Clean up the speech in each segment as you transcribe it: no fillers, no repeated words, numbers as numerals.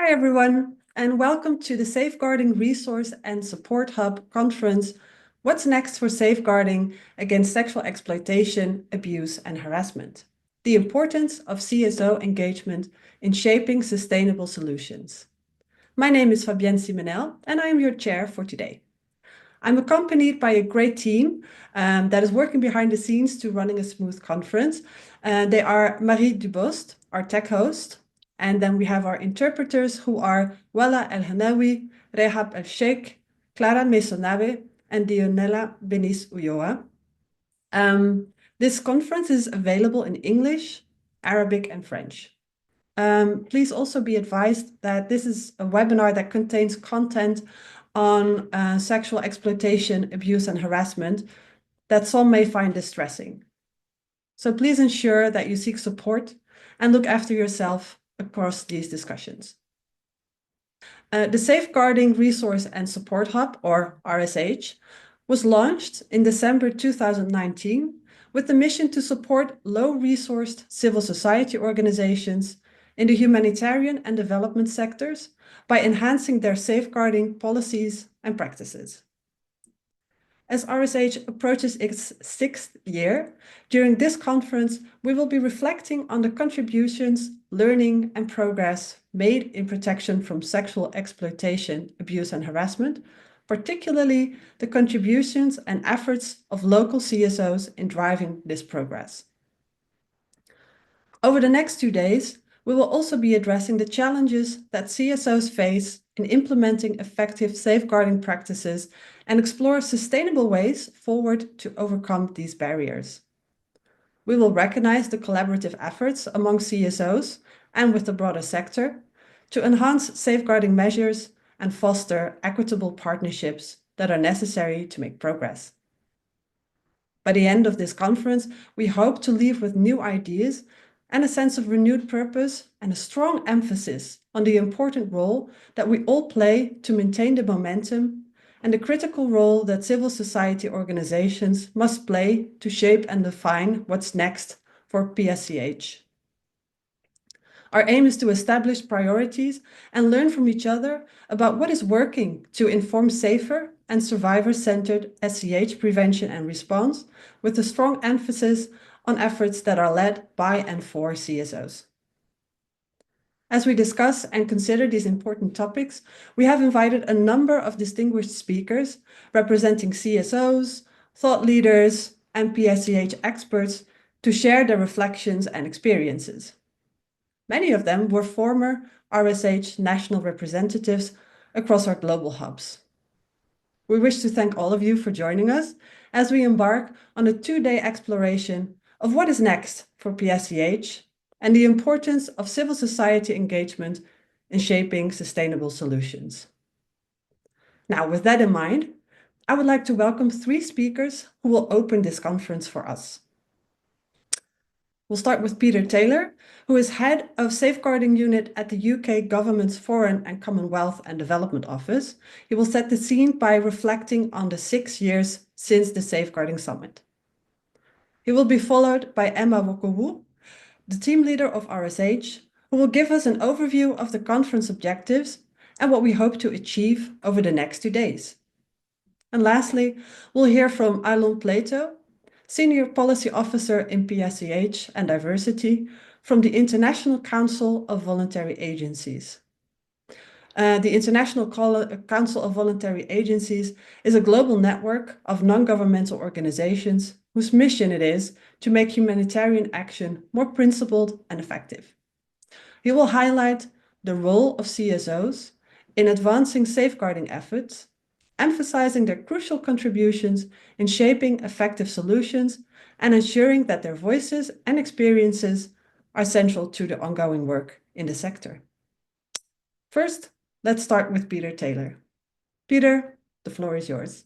Hi, everyone, and welcome to the Safeguarding Resource and Support Hub conference, What's Next for Safeguarding Against Sexual Exploitation, Abuse and Harassment? The Importance of CSO Engagement in Shaping Sustainable Solutions. My name is Fabienne Simenel, and I am your chair for today. I'm accompanied by a great team that is working behind the scenes to running a smooth conference. They are Marie Dubost, our tech host, and then we have our interpreters who are Wella El Hanawi, Rehab El Sheikh, Clara Mesonabe, and Dionela Benis Ulloa. This conference is available in English, Arabic, and French. Please also be advised that this is a webinar that contains content on sexual exploitation, abuse, and harassment that some may find distressing. So please ensure that you seek support and look after yourself across these discussions. The Safeguarding Resource and Support Hub, or RSH, was launched in December 2019 with the mission to support low-resourced civil society organizations in the humanitarian and development sectors by enhancing their safeguarding policies and practices. As RSH approaches its 6th year, during this conference, we will be reflecting on the contributions, learning, and progress made in protection from sexual exploitation, abuse, and harassment, particularly the contributions and efforts of local CSOs in driving this progress. Over the next 2 days, we will also be addressing the challenges that CSOs face in implementing effective safeguarding practices and explore sustainable ways forward to overcome these barriers. We will recognize the collaborative efforts among CSOs and with the broader sector to enhance safeguarding measures and foster equitable partnerships that are necessary to make progress. By the end of this conference, we hope to leave with new ideas and a sense of renewed purpose and a strong emphasis on the important role that we all play to maintain the momentum and the critical role that civil society organizations must play to shape and define what's next for PSEAH. Our aim is to establish priorities and learn from each other about what is working to inform safer and survivor-centered SEAH prevention and response, with a strong emphasis on efforts that are led by and for CSOs. As we discuss and consider these important topics, we have invited a number of distinguished speakers representing CSOs, thought leaders, and PSEAH experts to share their reflections and experiences. Many of them were former RSH national representatives across our global hubs. We wish to thank all of you for joining us as we embark on a 2-day exploration of what is next for PSEAH and the importance of civil society engagement in shaping sustainable solutions. Now, with that in mind, I would like to welcome 3 speakers who will open this conference for us. We'll start with Peter Taylor, who is head of Safeguarding Unit at the UK Government's Foreign and Commonwealth and Development Office. He will set the scene by reflecting on the 6 years since the Safeguarding Summit. He will be followed by Emma Wokowu, the team leader of RSH, who will give us an overview of the conference objectives and what we hope to achieve over the next 2 days. And lastly, we'll hear from Alon Plato, Senior Policy Officer in PSEAH and Diversity from the International Council of Voluntary Agencies. The International Council of Voluntary Agencies is a global network of non-governmental organizations whose mission it is to make humanitarian action more principled and effective. He will highlight the role of CSOs in advancing safeguarding efforts, emphasizing their crucial contributions in shaping effective solutions and ensuring that their voices and experiences are central to the ongoing work in the sector. First, let's start with Peter Taylor. Peter, the floor is yours.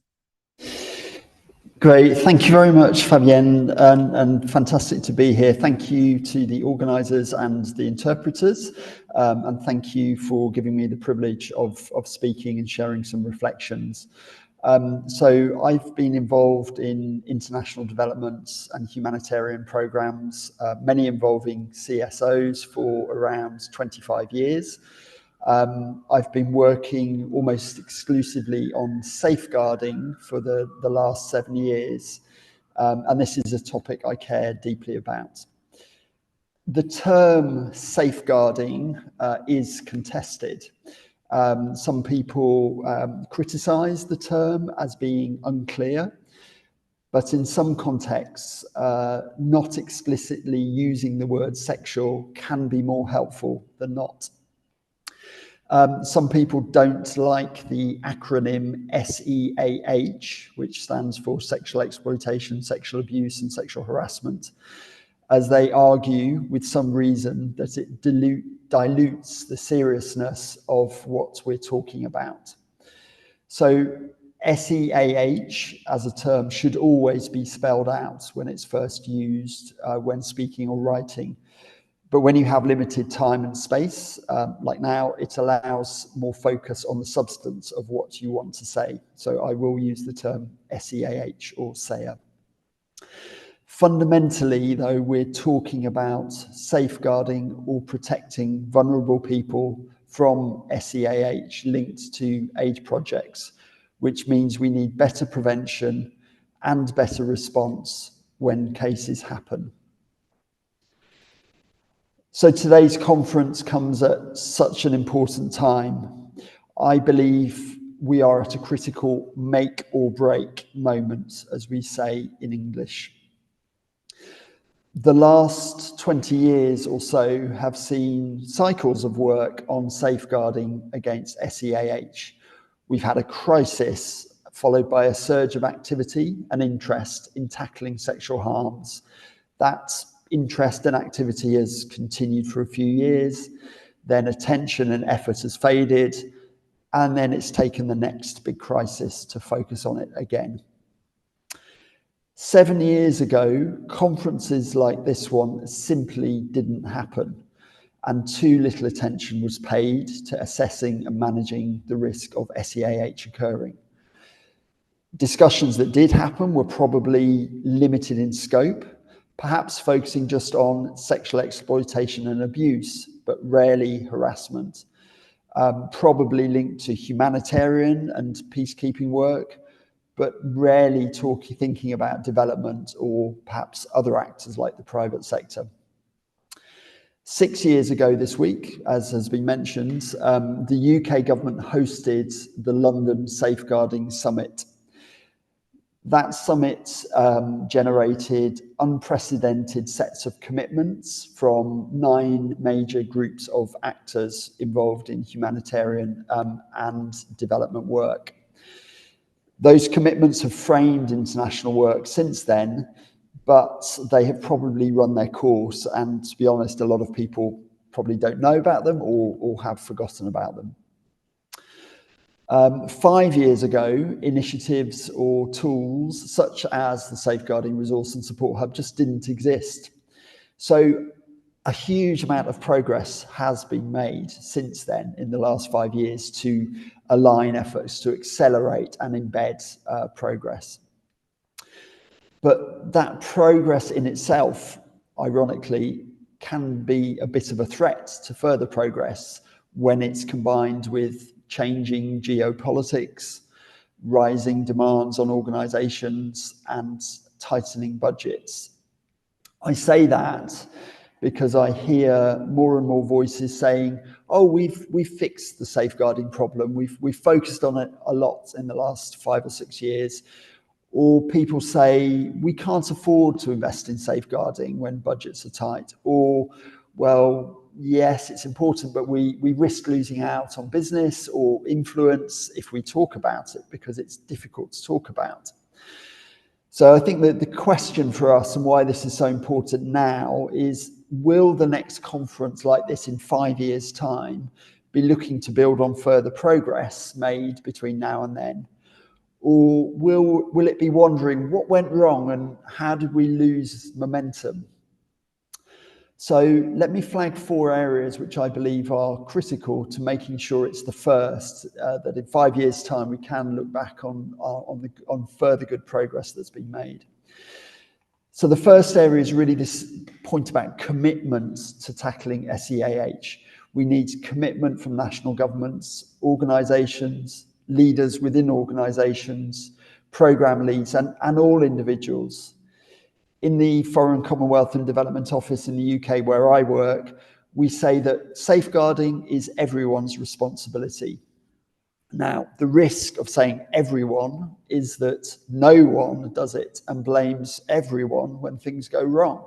Great, thank you very much, Fabienne, and fantastic to be here. Thank you to the organisers and the interpreters, and thank you for giving me the privilege of speaking and sharing some reflections. So I've been involved in international developments and humanitarian programmes, many involving CSOs for around 25 years. I've been working almost exclusively on safeguarding for the last 7 years, and this is a topic I care deeply about. The term safeguarding is contested. Some people criticise the term as being unclear, but in some contexts, not explicitly using the word sexual can be more helpful than not. Some people don't like the acronym SEAH, which stands for sexual exploitation, sexual abuse, and sexual harassment, as they argue with some reason that it dilutes the seriousness of what we're talking about. So SEAH as a term should always be spelled out when it's first used, when speaking or writing. But when you have limited time and space, like now, it allows more focus on the substance of what you want to say. So I will use the term SEAH or SEAH. Fundamentally, though, we're talking about safeguarding or protecting vulnerable people from SEAH linked to aid projects, which means we need better prevention and better response when cases happen. So today's conference comes at such an important time. I believe we are at a critical make or break moment, as we say in English. The last 20 years or so have seen cycles of work on safeguarding against SEAH. We've had a crisis followed by a surge of activity and interest in tackling sexual harms. That interest and activity has continued for a few years, then attention and effort has faded, and then it's taken the next big crisis to focus on it again. 7 years ago, conferences like this one simply didn't happen, and too little attention was paid to assessing and managing the risk of SEAH occurring. Discussions that did happen were probably limited in scope, perhaps focusing just on sexual exploitation and abuse, but rarely harassment, probably linked to humanitarian and peacekeeping work, but rarely thinking about development or perhaps other actors like the private sector. 6 years ago this week, as has been mentioned, the UK government hosted the London Safeguarding Summit. That summit generated unprecedented sets of commitments from 9 major groups of actors involved in humanitarian and development work. Those commitments have framed international work since then, but they have probably run their course, and to be honest, a lot of people probably don't know about them or have forgotten about them. 5 years ago, initiatives or tools such as the Safeguarding Resource and Support Hub just didn't exist. So a huge amount of progress has been made since then in the last 5 years to align efforts to accelerate and embed progress. But that progress in itself, ironically, can be a bit of a threat to further progress when it's combined with changing geopolitics, rising demands on organizations, and tightening budgets. I say that because I hear more and more voices saying, oh, we've fixed the safeguarding problem. We've focused on it a lot in the last 5 or 6 years. Or people say, we can't afford to invest in safeguarding when budgets are tight. Or, well, yes, it's important, but we risk losing out on business or influence if we talk about it because it's difficult to talk about. So I think that the question for us and why this is so important now is, will the next conference like this in 5 years' time be looking to build on further progress made between now and then? Or will it be wondering what went wrong and how did we lose momentum? So let me flag 4 areas which I believe are critical to making sure it's the first, that in 5 years' time we can look back on further good progress that's been made. So the first area is really this point about commitment to tackling SEAH. We need commitment from national governments, organisations, leaders within organisations, programme leads, and all individuals. In the Foreign, Commonwealth and Development Office in the UK, where I work, we say that safeguarding is everyone's responsibility. Now, the risk of saying everyone is that no one does it and blames everyone when things go wrong.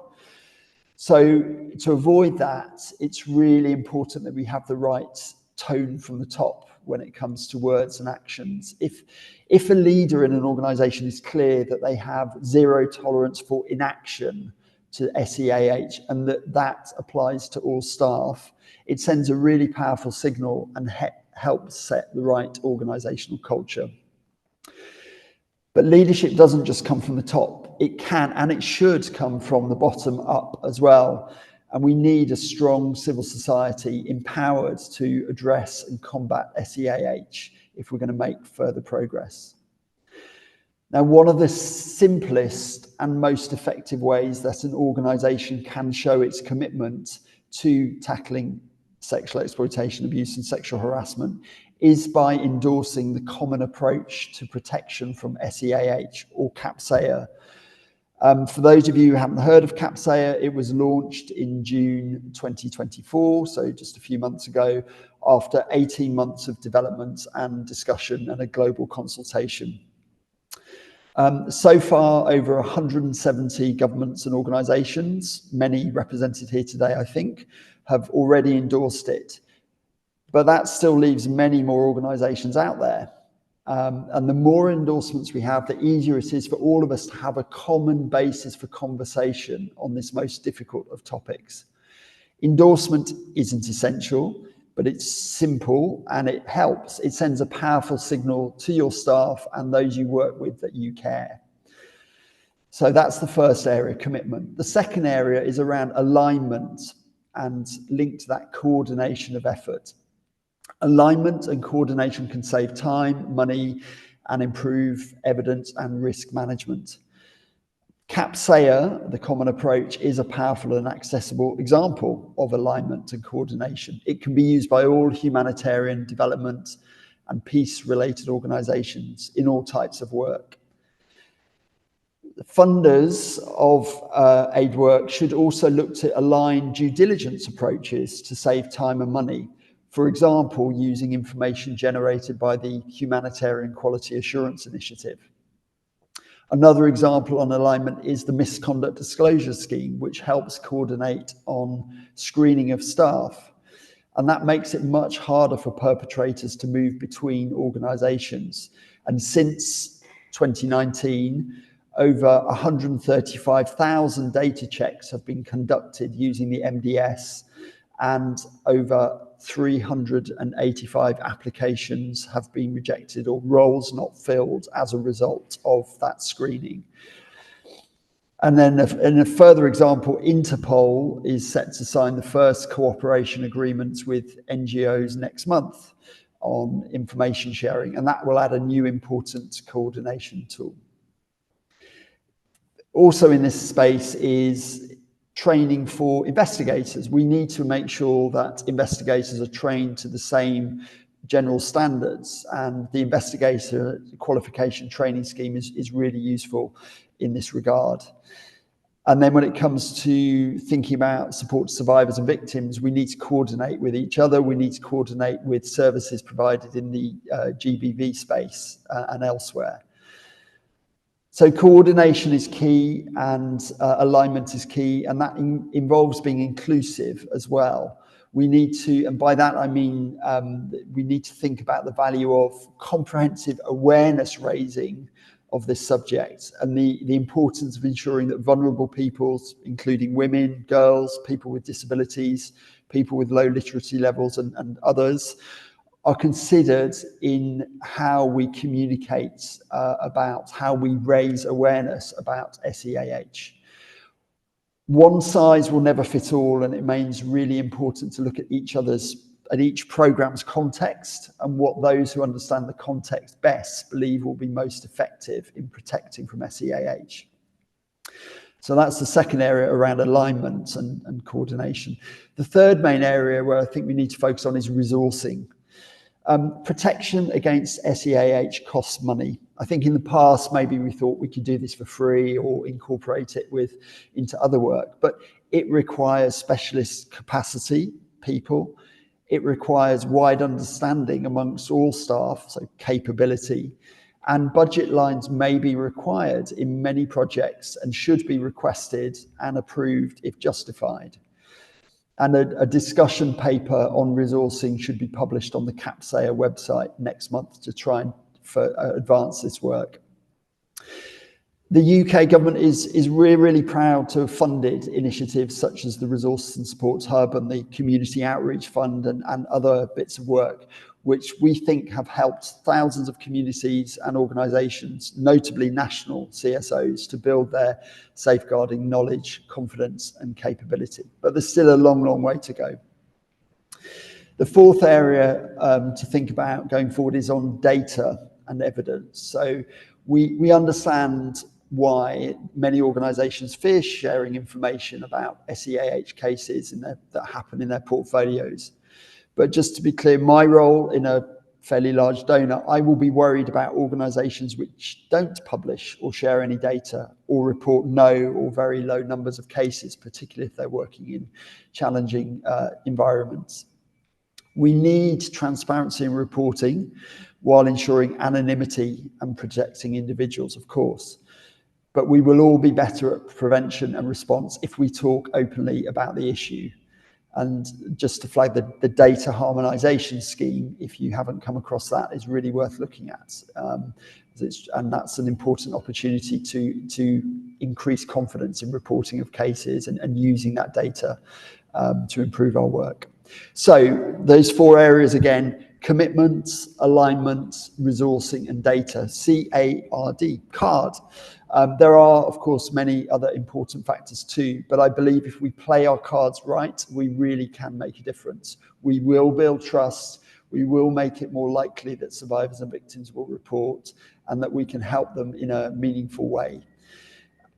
So to avoid that, it's really important that we have the right tone from the top when it comes to words and actions. If a leader in an organisation is clear that they have zero tolerance for inaction to SEAH and that applies to all staff, it sends a really powerful signal and helps set the right organisational culture. But leadership doesn't just come from the top. It can and it should come from the bottom up as well. And we need a strong civil society empowered to address and combat SEAH if we're going to make further progress. Now, one of the simplest and most effective ways that an organisation can show its commitment to tackling sexual exploitation, abuse and sexual harassment is by endorsing the common approach to protection from SEAH, or PSEAH. For those of you who haven't heard of PSEAH, it was launched in June 2024, so just a few months ago, after 18 months of development and discussion and a global consultation. So far, over 170 governments and organisations, many represented here today, I think, have already endorsed it. But that still leaves many more organisations out there. And the more endorsements we have, the easier it is for all of us to have a common basis for conversation on this most difficult of topics. Endorsement isn't essential, but it's simple and it helps. It sends a powerful signal to your staff and those you work with that you care. So that's the first area, commitment. The second area is around alignment and linked to that coordination of effort. Alignment and coordination can save time, money, and improve evidence and risk management. PSEAH, the common approach, is a powerful and accessible example of alignment and coordination. It can be used by all humanitarian, development, and peace-related organisations in all types of work. The funders of aid work should also look to align due diligence approaches to save time and money. For example, using information generated by the Humanitarian Quality Assurance Initiative. Another example on alignment is the Misconduct Disclosure Scheme, which helps coordinate on screening of staff. And that makes it much harder for perpetrators to move between organisations. And since 2019, over 135,000 data checks have been conducted using the MDS, and over 385 applications have been rejected or roles not filled as a result of that screening. And then in a further example, Interpol is set to sign the first cooperation agreements with NGOs next month on information sharing, and that will add a new important coordination tool. Also in this space is training for investigators. We need to make sure that investigators are trained to the same general standards, and the investigator qualification training scheme is really useful in this regard. And then when it comes to thinking about support to survivors and victims, we need to coordinate with each other. We need to coordinate with services provided in the GBV space and elsewhere. So coordination is key, and alignment is key, and that involves being inclusive as well. We need to, and by that I mean we need to think about the value of comprehensive awareness raising of this subject, and the importance of ensuring that vulnerable people, including women, girls, people with disabilities, people with low literacy levels and others, are considered in how we communicate about how we raise awareness about SEAH. One size will never fit all, and it remains really important to look at each programme's context and what those who understand the context best believe will be most effective in protecting from SEAH. So that's the second area around alignment and coordination. The third main area where I think we need to focus on is resourcing. Protection against SEAH costs money. I think in the past, maybe we thought we could do this for free or incorporate it into other work, but it requires specialist capacity, people. It requires wide understanding amongst all staff, so capability. And budget lines may be required in many projects and should be requested and approved if justified. And a discussion paper on resourcing should be published on the PSEAH website next month to try and advance this work. The UK government is really proud to have funded initiatives such as the Resources and Supports Hub and the Community Outreach Fund and other bits of work, which we think have helped thousands of communities and organisations, notably national CSOs, to build their safeguarding knowledge, confidence and capability. But there's still a long way to go. The fourth area to think about going forward is on data and evidence. So we understand why many organisations fear sharing information about SEAH cases that happen in their portfolios. But just to be clear, my role in a fairly large donor, I will be worried about organisations which don't publish or share any data or report no or very low numbers of cases, particularly if they're working in challenging environments. We need transparency in reporting while ensuring anonymity and protecting individuals, of course. But we will all be better at prevention and response if we talk openly about the issue. And just to flag the data harmonisation scheme, if you haven't come across that, is really worth looking at. And that's an important opportunity to increase confidence in reporting of cases and using that data to improve our work. So those four areas again: commitments, alignment, resourcing and data, CARD, CARD. There are, of course, many other important factors too, but I believe if we play our cards right, we really can make a difference. We will build trust, we will make it more likely that survivors and victims will report and that we can help them in a meaningful way.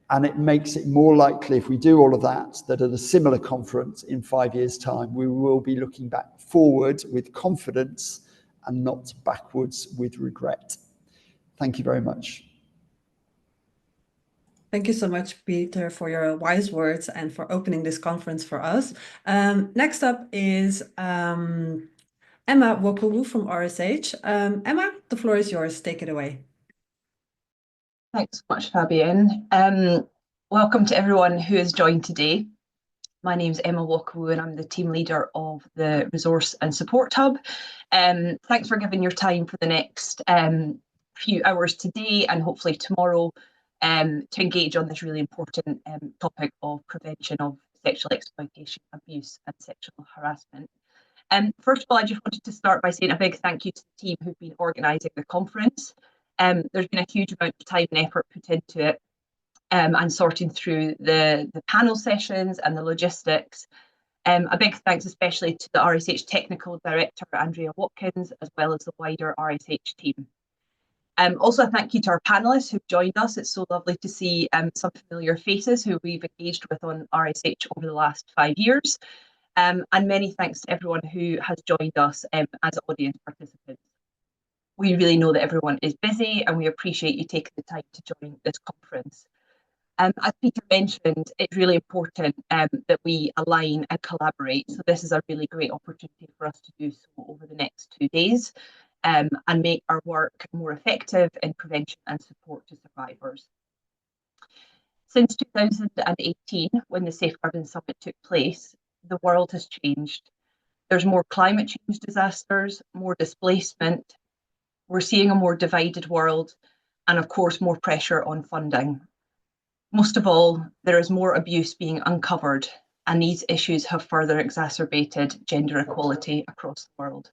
And it makes it more likely, if we do all of that, that at a similar conference in 5 years' time, we will be looking back forward with confidence and not backwards with regret. Thank you very much. Thank you so much, Peter, for your wise words and for opening this conference for us. Next up is Emma Wokowu from RSH. Emma, the floor is yours. Take it away. Thanks so much, Fabienne. Welcome to everyone who has joined today. My name's Emma Wokowu and I'm the team leader of the Resource and Support Hub. Thanks for giving your time for the next few hours today and hopefully tomorrow to engage on this really important topic of prevention of sexual exploitation, abuse and sexual harassment. First of all, I just wanted to start by saying a big thank you to the team who've been organising the conference. There's been a huge amount of time and effort put into it and sorting through the panel sessions and the logistics. A big thanks especially to the RSH Technical Director, Andrea Watkins, as well as the wider RSH team. Also, a thank you to our panellists who've joined us. It's so lovely to see some familiar faces who we've engaged with on RSH over the last 5 years. And many thanks to everyone who has joined us as audience participants. We really know that everyone is busy and we appreciate you taking the time to join this conference. As Peter mentioned, it's really important that we align and collaborate. So this is a really great opportunity for us to do so over the next 2 days and make our work more effective in prevention and support to survivors. Since 2018, when the Safeguarding Summit took place, the world has changed. There's more climate change disasters, more displacement. We're seeing a more divided world and, of course, more pressure on funding. Most of all, there is more abuse being uncovered, and these issues have further exacerbated gender equality across the world.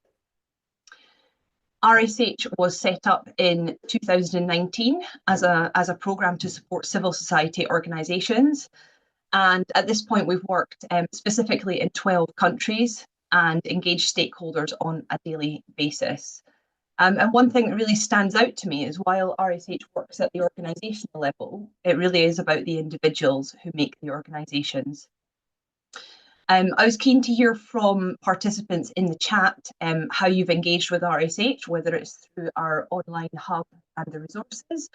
RSH was set up in 2019 as a programme to support civil society organisations. And at this point, we've worked specifically in 12 countries and engaged stakeholders on a daily basis. And one thing that really stands out to me is while RSH works at the organisational level, it really is about the individuals who make the organisations. I was keen to hear from participants in the chat how you've engaged with RSH, whether it's through our online hub and the resources,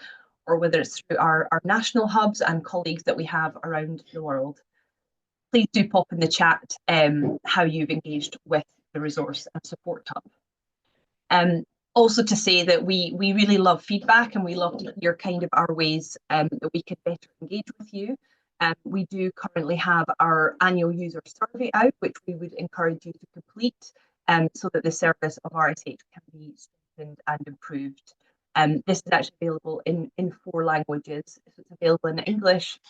or whether it's through our national hubs and colleagues that we have around the world. Please do pop in the chat how you've engaged with the resource and support hub. Also to say that we really love feedback, and we love to hear kind of our ways that we can better engage with you. We do currently have our annual user survey out, which we would encourage you to complete so that the service of RSH can be strengthened and improved. This is actually available in 4 languages. So it's available in English,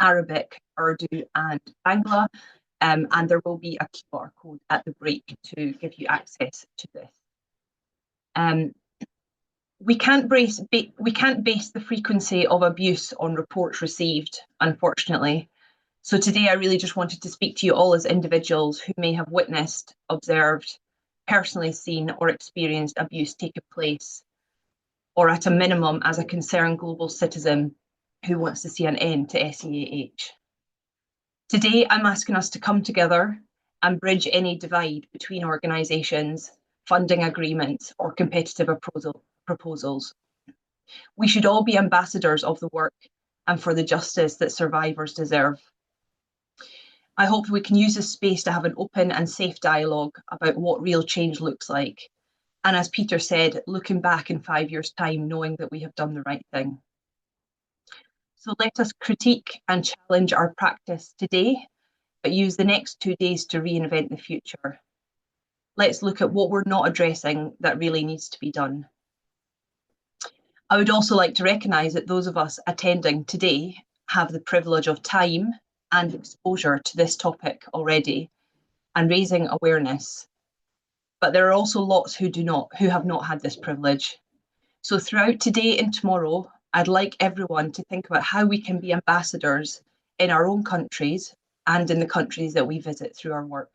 Arabic, Urdu and Bangla, and there will be a QR code at the break to give you access to this. We can't base the frequency of abuse on reports received, unfortunately. So today I really just wanted to speak to you all as individuals who may have witnessed, observed, personally seen or experienced abuse taking place, or at a minimum as a concerned global citizen who wants to see an end to SEAH. Today I'm asking us to come together and bridge any divide between organisations, funding agreements or competitive proposals. We should all be ambassadors of the work and for the justice that survivors deserve. I hope we can use this space to have an open and safe dialogue about what real change looks like. And as Peter said, looking back in 5 years' time, knowing that we have done the right thing. So let us critique and challenge our practice today, but use the next 2 days to reinvent the future. Let's look at what we're not addressing that really needs to be done. I would also like to recognise that those of us attending today have the privilege of time and exposure to this topic already and raising awareness. But there are also lots who have not had this privilege. So throughout today and tomorrow, I'd like everyone to think about how we can be ambassadors in our own countries and in the countries that we visit through our work.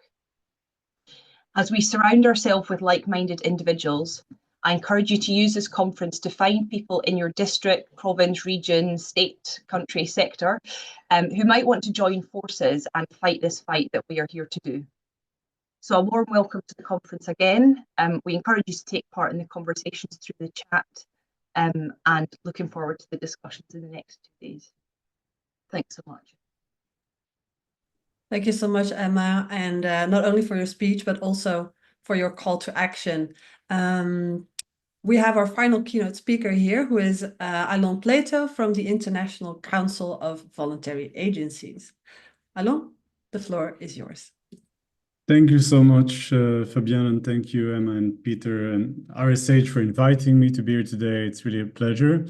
As we surround ourselves with like-minded individuals, I encourage you to use this conference to find people in your district, province, region, state, country, sector, who might want to join forces and fight this fight that we are here to do. So a warm welcome to the conference again. We encourage you to take part in the conversations through the chat and looking forward to the discussions in the next 2 days. Thanks so much. Thank you so much, Emma, and not only for your speech, but also for your call to action. We have our final keynote speaker here, who is Alon Plato from the International Council of Voluntary Agencies. Alon, the floor is yours. Thank you so much, Fabienne, and thank you, Emma and Peter and RSH for inviting me to be here today. It's really a pleasure.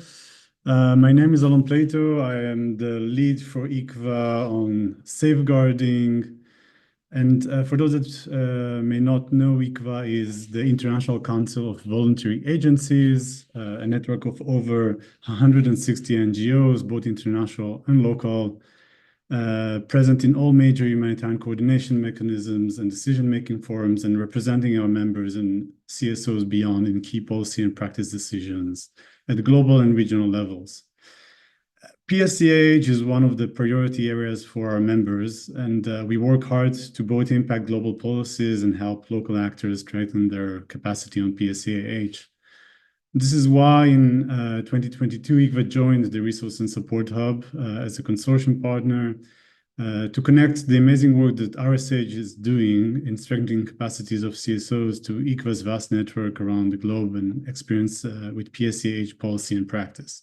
My name is Alon Plato. I am the lead for ICVA on safeguarding. And for those that may not know, ICVA is the International Council of Voluntary Agencies, a network of over 160 NGOs, both international and local, present in all major humanitarian coordination mechanisms and decision-making forums, and representing our members and CSOs beyond in key policy and practice decisions at global and regional levels. PSEAH is one of the priority areas for our members, and we work hard to both impact global policies and help local actors strengthen their capacity on PSEAH. This is why in 2022, ICVA joined the Resource and Support Hub as a consortium partner to connect the amazing work that RSH is doing in strengthening capacities of CSOs to ICVA's vast network around the globe and experience with PSEAH policy and practice.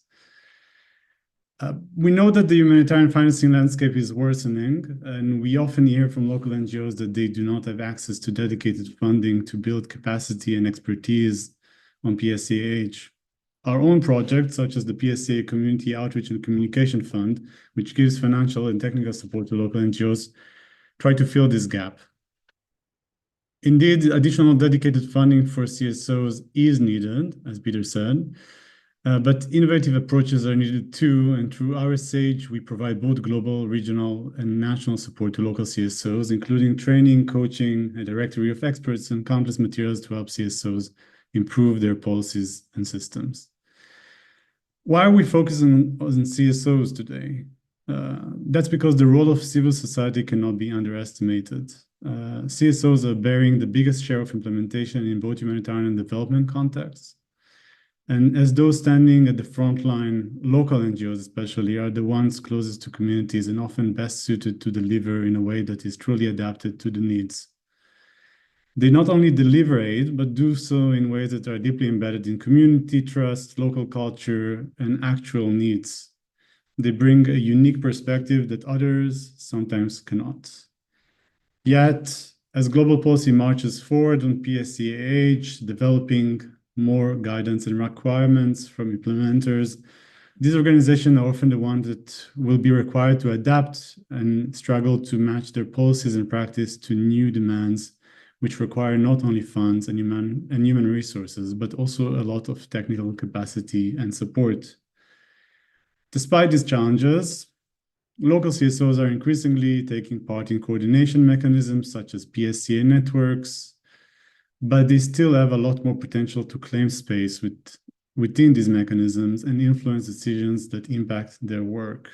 We know that the humanitarian financing landscape is worsening, and we often hear from local NGOs that they do not have access to dedicated funding to build capacity and expertise on PSEAH. Our own projects, such as the PSEAH Community Outreach and Communication Fund, which gives financial and technical support to local NGOs, try to fill this gap. Indeed, additional dedicated funding for CSOs is needed, as Peter said, but innovative approaches are needed too, and through RSH, we provide both global, regional, and national support to local CSOs, including training, coaching, a directory of experts, and countless materials to help CSOs improve their policies and systems. Why are we focusing on CSOs today? That's because the role of civil society cannot be underestimated. CSOs are bearing the biggest share of implementation in both humanitarian and development contexts. And as those standing at the front line, local NGOs especially are the ones closest to communities and often best suited to deliver in a way that is truly adapted to the needs. They not only deliver aid, but do so in ways that are deeply embedded in community trust, local culture, and actual needs. They bring a unique perspective that others sometimes cannot. Yet, as global policy marches forward on PSEAH, developing more guidance and requirements from implementers, these organizations are often the ones that will be required to adapt and struggle to match their policies and practice to new demands, which require not only funds and human resources, but also a lot of technical capacity and support. Despite these challenges, local CSOs are increasingly taking part in coordination mechanisms such as PSEAH networks, but they still have a lot more potential to claim space within these mechanisms and influence decisions that impact their work.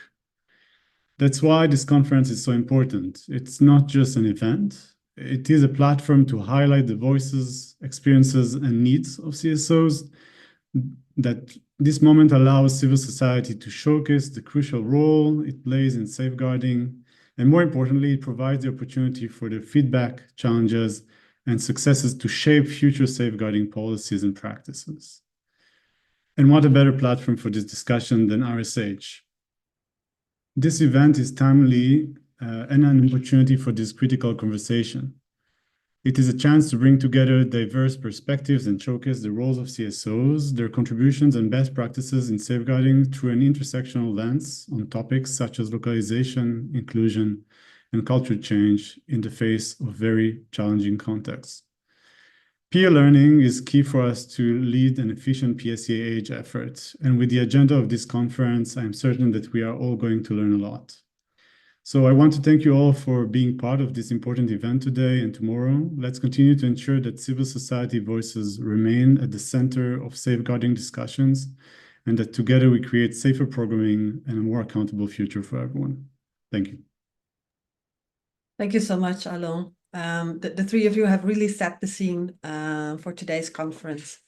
That's why this conference is so important. It's not just an event. It is a platform to highlight the voices, experiences, and needs of CSOs. That this moment allows civil society to showcase the crucial role it plays in safeguarding, and more importantly, it provides the opportunity for their feedback, challenges, and successes to shape future safeguarding policies and practices. And what a better platform for this discussion than RSH. This event is timely and an opportunity for this critical conversation. It is a chance to bring together diverse perspectives and showcase the roles of CSOs, their contributions and best practices in safeguarding through an intersectional lens on topics such as localization, inclusion, and culture change in the face of very challenging contexts. Peer learning is key for us to lead an efficient PSEAH effort. And with the agenda of this conference, I'm certain that we are all going to learn a lot. So I want to thank you all for being part of this important event today and tomorrow. Let's continue to ensure that civil society voices remain at the center of safeguarding discussions and that together we create safer programming and a more accountable future for everyone. Thank you. Thank you so much, Alon. The three of you have really set the scene for today's conference.